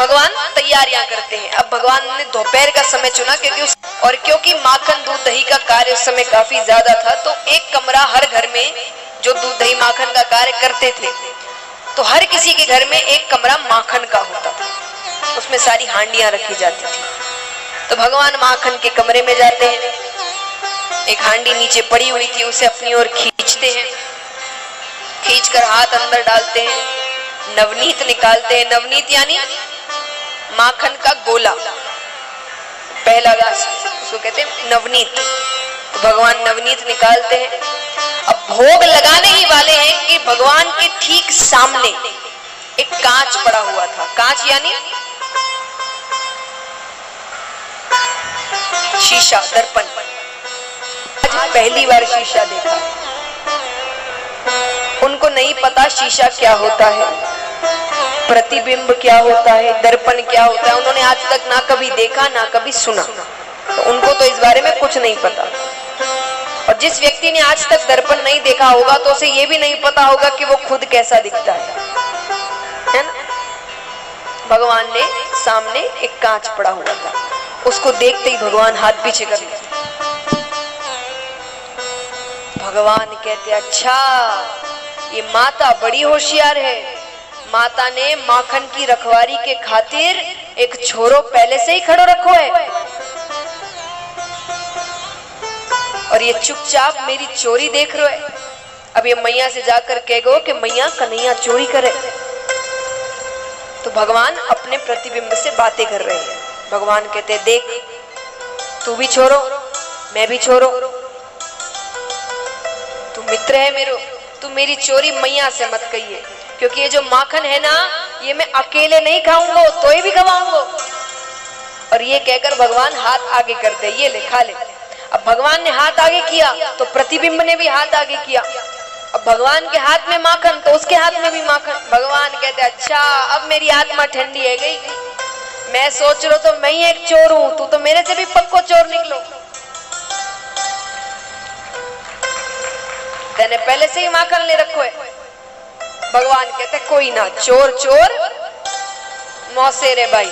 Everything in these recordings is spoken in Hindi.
भगवान तैयारियां करते हैं। अब भगवान ने दोपहर का समय चुना क्योंकि माखन दूध दही का कार्य उस समय काफी ज्यादा था, तो एक कमरा हर घर में जो दूध दही माखन का कार्य करते थे, तो हर किसी के घर में एक कमरा माखन का होता था, उसमें सारी हांडियां रखी जाती थी। तो भगवान माखन के कमरे में जाते हैं, एक हांडी नीचे पड़ी हुई थी, उसे अपनी ओर खींचते हैं, खींचकर हाथ अंदर डालते हैं, नवनीत निकालते हैं। नवनीत यानी माखन का गोला, पहला गास, उसको कहते हैं नवनीत। तो भगवान नवनीत निकालते हैं। अब भोग लगाने ही वाले हैं कि भगवान के ठीक सामने एक कांच पड़ा हुआ था। कांच यानी शीशा, दर्पण। आज पहली बार शीशा देखा, उनको नहीं पता शीशा क्या होता है, प्रतिबिंब क्या होता है, दर्पण क्या होता है। उन्होंने आज तक ना कभी देखा ना कभी सुना, तो उनको तो इस बारे में कुछ नहीं पता। और जिस व्यक्ति ने आज तक दर्पण नहीं देखा होगा तो उसे ये भी नहीं पता होगा कि वो खुद कैसा दिखता है ना। भगवान ने सामने एक कांच पड़ा हुआ था, उसको देखते ही भगवान हाथ पीछे कर लिया। भगवान कहते अच्छा, ये माता बड़ी होशियार है। माता ने माखन की रखवारी के खातिर एक छोरो पहले से ही खड़ो रखो है, और ये चुपचाप मेरी चोरी देख रहे है। अब ये मैया से जाकर कहेगो कि मैया कन्हैया चोरी करे। तो भगवान अपने प्रतिबिंब से बातें कर रहे हैं। भगवान कहते देख, तू भी छोरो, मैं भी छोरो, तू मित्र है मेरो, तू मेरी चोरी मैया से मत कहिए, क्योंकि ये जो माखन है ना, ये मैं अकेले नहीं खाऊंगा, तो ही भी खवाऊंगा। और ये कहकर भगवान हाथ आगे करते, ये ले खा ले। अब भगवान ने हाथ आगे किया तो प्रतिबिंब ने भी हाथ आगे किया। अब भगवान के हाथ में माखन तो उसके हाथ में भी माखन। भगवान कहते अच्छा, अब मेरी आत्मा ठंडी है गई। मैं सोच रहा तो मैं ही एक चोर हूं, तू तो मेरे से भी पक्को चोर निकलो। तेने पहले से ही माखन ले रखो है। भगवान कहते कोई ना, चोर चोर मौसे रे भाई,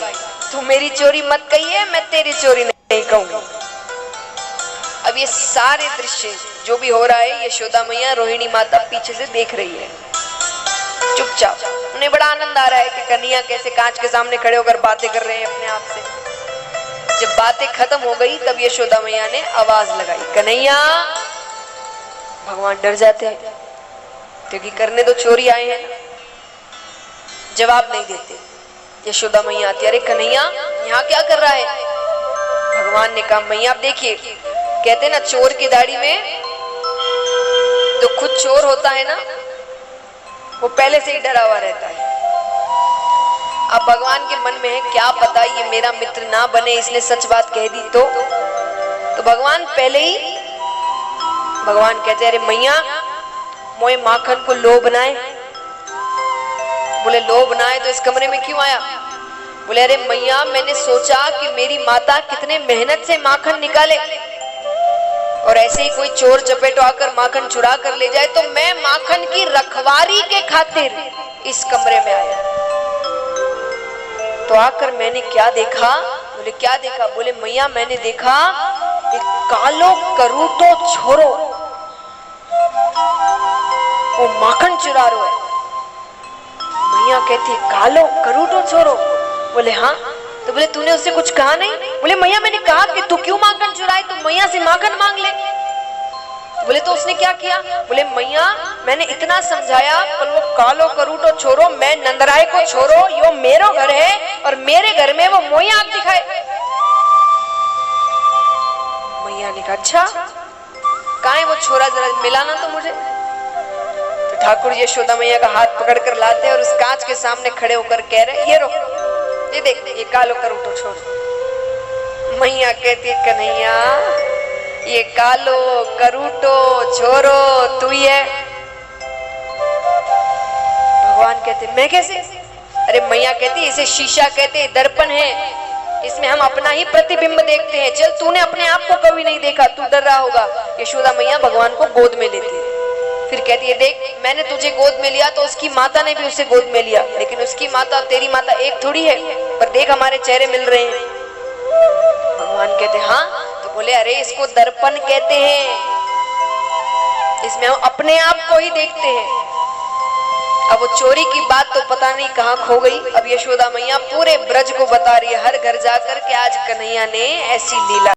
तू मेरी चोरी मत कहिए, मैं तेरी चोरी नहीं कहूंगा। अब ये सारे दृश्य जो भी हो रहा है, यशोदा मैया रोहिणी माता पीछे से देख रही है चुपचाप। उन्हें बड़ा आनंद आ रहा है कि कन्हैया कैसे कांच के सामने खड़े होकर बातें कर रहे हैं अपने आप से। जब बातें खत्म हो गई तब यशोदा मैया ने आवाज लगाई, कन्हैया। भगवान डर जाते हैं, क्योंकि करने तो चोरी आए हैं, जवाब नहीं देते। यशोदा मैया आती, अरे कन्हैया यहाँ क्या कर रहा है? भगवान ने कहा मैया आप देखिए, कहते ना चोर की दाढ़ी में जो खुद चोर होता है ना, वो पहले से ही डरा हुआ रहता है। अब भगवान के मन में है क्या पता ये मेरा मित्र ना बने, इसने सच बात कह दी तो भगवान पहले ही भगवान कहते अरे मैया मोए माखन को लोभ ना है। बोले लोभ ना है तो इस कमरे में क्यों आया? बोले अरे मैया मैंने सोचा कि मेरी माता कितने मेहनत से माखन निकाले, और ऐसे ही कोई चोर चपेटो आकर माखन चुरा कर ले जाए, तो मैं माखन की रखवारी के खातिर इस कमरे में आया। तो आकर मैंने क्या देखा? बोले क्या देखा? बोले मैया मैंने देखा एक कालो करूटो छोरो वो माखन चुरा रो है। मैया कहती कालो करूटो छोरो? बोले हाँ। तो बोले तूने उससे कुछ कहा नहीं? बोले मैया मैंने कहा कि तू क्यों माखन चुराए, तू मैया से माखन मांग ले। बोले तो उसने क्या किया? बोले मैया मैंने इतना समझाया, पर वो कालो करूटो छोरो, मैं नंदराय को छोरो, यो मेरो घर है और मेरे घर में वो मोया आग दिखाए। मैया ने कहा अच्छा कहाँ है वो छोरा, जरा मिलाना तो मुझे। तो ठाकुर यशोदा मैया का हाथ पकड़कर लाते हैं और उस कांच के सामने खड़े होकर कह रहे ये रो, ये देख ये कालो करूटो छोरो। मैया कहती कन्हैया ये कालो करूटो छोरो तू ही है। भगवान कहते मैं कैसे? अरे मैया कहती इसे शीशा कहते, दर्पण है, इसमें हम अपना ही प्रतिबिंब देखते हैं। चल तूने अपने आप को कभी नहीं देखा, तू डर रहा होगा। यशोदा मैया भगवान को गोद में लेती है। फिर कहती है, देख मैंने तुझे गोद में लिया तो उसकी माता ने भी उसे गोद में लिया, लेकिन उसकी माता और तेरी माता एक थोड़ी है, पर देख हमारे चेहरे मिल रहे हैं। भगवान कहते हाँ, तो बोले अरे इसको दर्पण कहते हैं, इसमें हम अपने आप को ही देखते हैं। अब वो चोरी की बात तो पता नहीं कहाँ खो गई। अब यशोदा मैया पूरे ब्रज को बता रही है, हर घर जाकर के आज कन्हैया ने ऐसी लीला